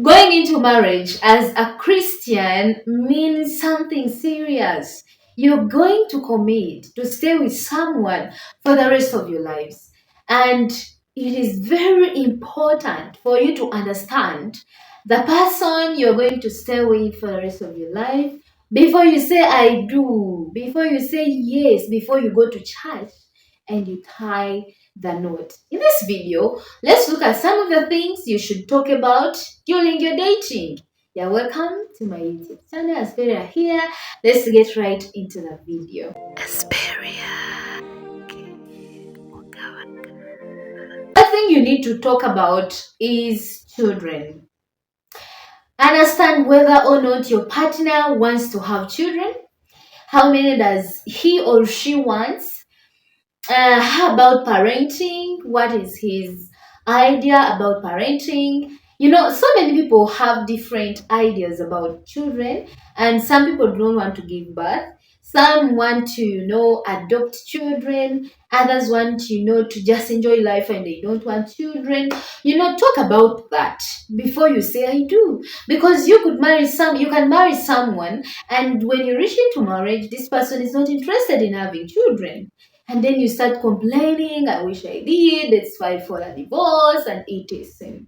Going into marriage as a Christian means something serious. You're going to commit to stay with someone for the rest of your lives. And it is very important for you to understand the person you're going to stay with for the rest of your life before you say I do, before you say yes, before you go to church and you tie the knot. In this video, let's look at some of the things you should talk about during your dating. Yeah, welcome to my YouTube channel. Asperia here. Let's get right into the video. Asperia. The thing you need to talk about is children. Understand whether or not your partner wants to have children. How many does he or she wants? How about parenting? What is his idea about parenting? So many people have different ideas about children, and some people don't want to give birth. Some want to, adopt children. Others want, to just enjoy life and they don't want children. Talk about that before you say I do. Because you can marry someone, and when you reach into marriage, this person is not interested in having children. And then you start complaining, I wish I did, let's file for a divorce, and etc.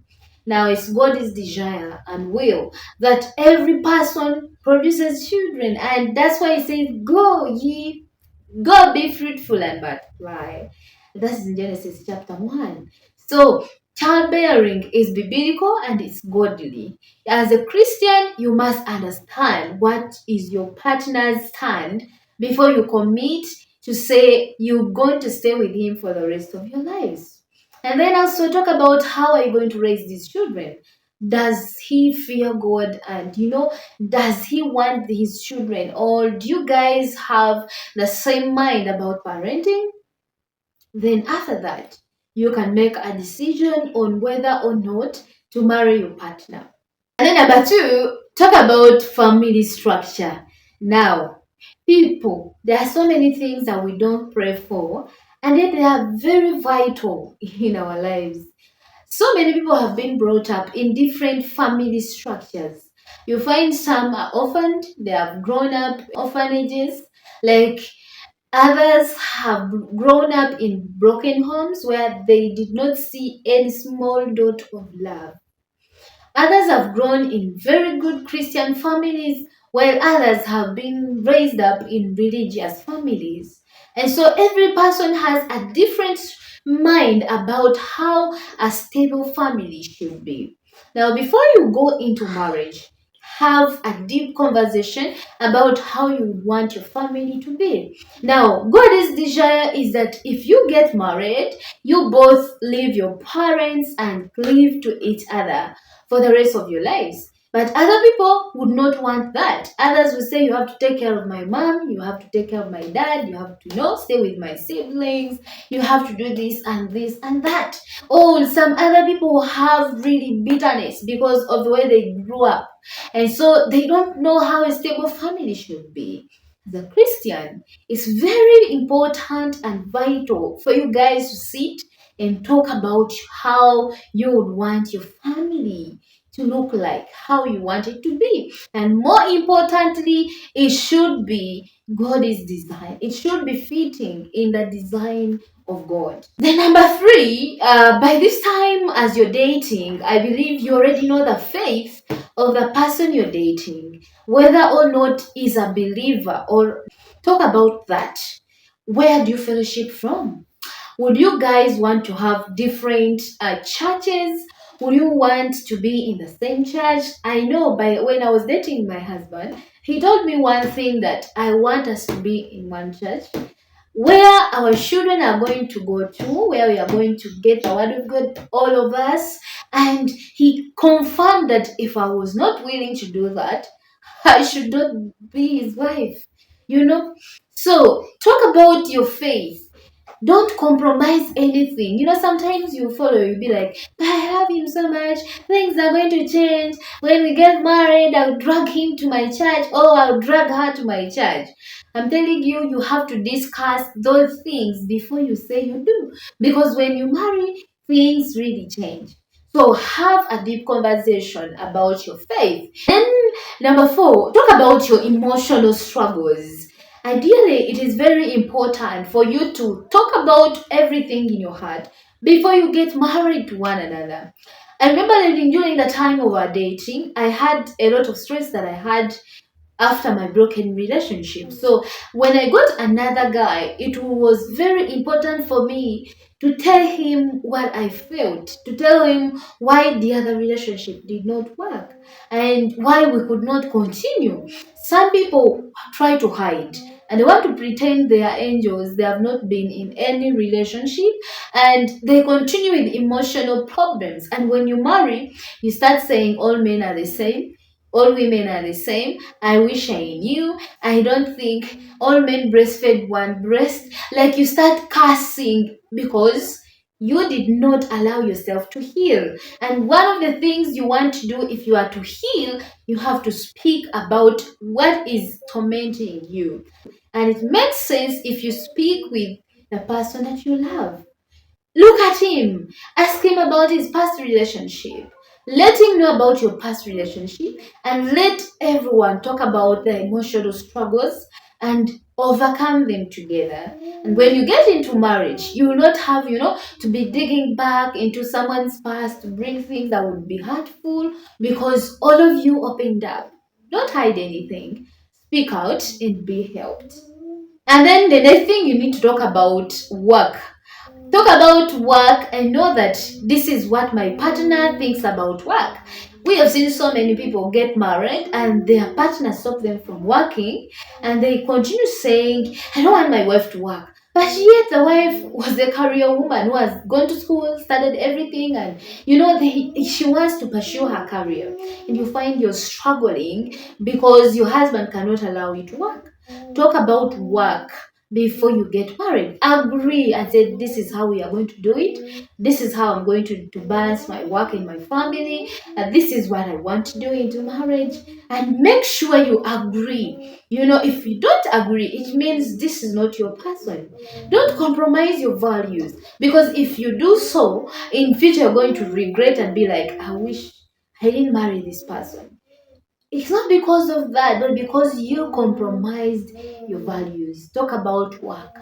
Now, it's God's desire and will that every person produces children. And that's why it says, go be fruitful and multiply. That's in Genesis chapter 1. So, childbearing is biblical and it's godly. As a Christian, you must understand what is your partner's stand before you commit to say you're going to stay with him for the rest of your lives. And then also talk about how are you going to raise these children. Does he fear God, and does he want his children, or do you guys have the same mind about parenting? Then after that, you can make a decision on whether or not to marry your partner. And then number two, talk about family structure. Now, people, there are so many things that we don't pray for, and yet they are very vital in our lives. So many people have been brought up in different family structures. You find some are orphaned, they have grown up in orphanages, like others have grown up in broken homes where they did not see any small dot of love. Others have grown in very good Christian families, while others have been raised up in religious families. And so every person has a different mind about how a stable family should be. Now, before you go into marriage, have a deep conversation about how you want your family to be. Now, God's desire is that if you get married, you both leave your parents and live to each other for the rest of your lives. But other people would not want that. Others will say, you have to take care of my mom, you have to take care of my dad, you have to, stay with my siblings, you have to do this and that. Oh, some other people have really bitterness because of the way they grew up. And so they don't know how a stable family should be. As a Christian, it's very important and vital for you guys to sit and talk about how you would want your family to look like, how you want it to be. And more importantly, it should be God's design. It should be fitting in the design of God. Then number three, by this time as you're dating, I believe you already know the faith of the person you're dating, whether or not is a believer, or talk about that. Where do you fellowship from? Would you guys want to have different churches? Would you want to be in the same church? I know by when I was dating my husband, he told me one thing, that I want us to be in one church where our children are going to go to, where we are going to get the word of God, all of us. And he confirmed that if I was not willing to do that, I should not be his wife. So talk about your faith. Don't compromise anything. Sometimes you follow, you'll be like, but I love him so much. Things are going to change. When we get married, I'll drag him to my church, or I'll drag her to my church. I'm telling you, you have to discuss those things before you say you do. Because when you marry, things really change. So have a deep conversation about your faith. Then number 4, talk about your emotional struggles. Ideally, it is very important for you to talk about everything in your heart before you get married to one another. I remember that during the time of our dating, I had a lot of stress that I had after my broken relationship. So when I got another guy, it was very important for me to tell him what I felt, to tell him why the other relationship did not work and why we could not continue. Some people try to hide and they want to pretend they are angels. They have not been in any relationship and they continue with emotional problems. And when you marry, you start saying all men are the same, all women are the same. I wish I knew. I don't think all men breastfed one breast. Like you start cursing because you did not allow yourself to heal. And one of the things you want to do if you are to heal, you have to speak about what is tormenting you. And it makes sense if you speak with the person that you love. Look at him. Ask him about his past relationship. Let him know about your past relationship and let everyone talk about their emotional struggles and overcome them together. And when you get into marriage, you will not have, to be digging back into someone's past to bring things that would be hurtful because all of you opened up. Don't hide anything. Speak out and be helped. And then the next thing you need to talk about work. Talk about work and know that this is what my partner thinks about work. We have seen so many people get married and their partner stop them from working and they continue saying, I don't want my wife to work. But yet the wife was a career woman who has gone to school, studied everything, and she wants to pursue her career. And you find you're struggling because your husband cannot allow you to work. Talk about work before you get married. Agree and say, this is how we are going to do it. This is how I'm going to balance my work and my family. And this is what I want to do into marriage. And make sure you agree. If you don't agree, it means this is not your person. Don't compromise your values. Because if you do so, in future you're going to regret and be like, I wish I didn't marry this person. It's not because of that, but because you compromised your values. Talk about work.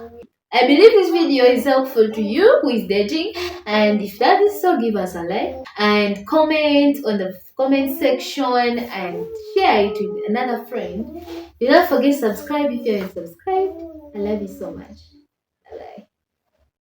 I believe this video is helpful to you who is dating. And if that is so, give us a like and comment on the comment section and share it with another friend. Do not forget to subscribe if you haven't subscribed. I love you so much. Bye bye.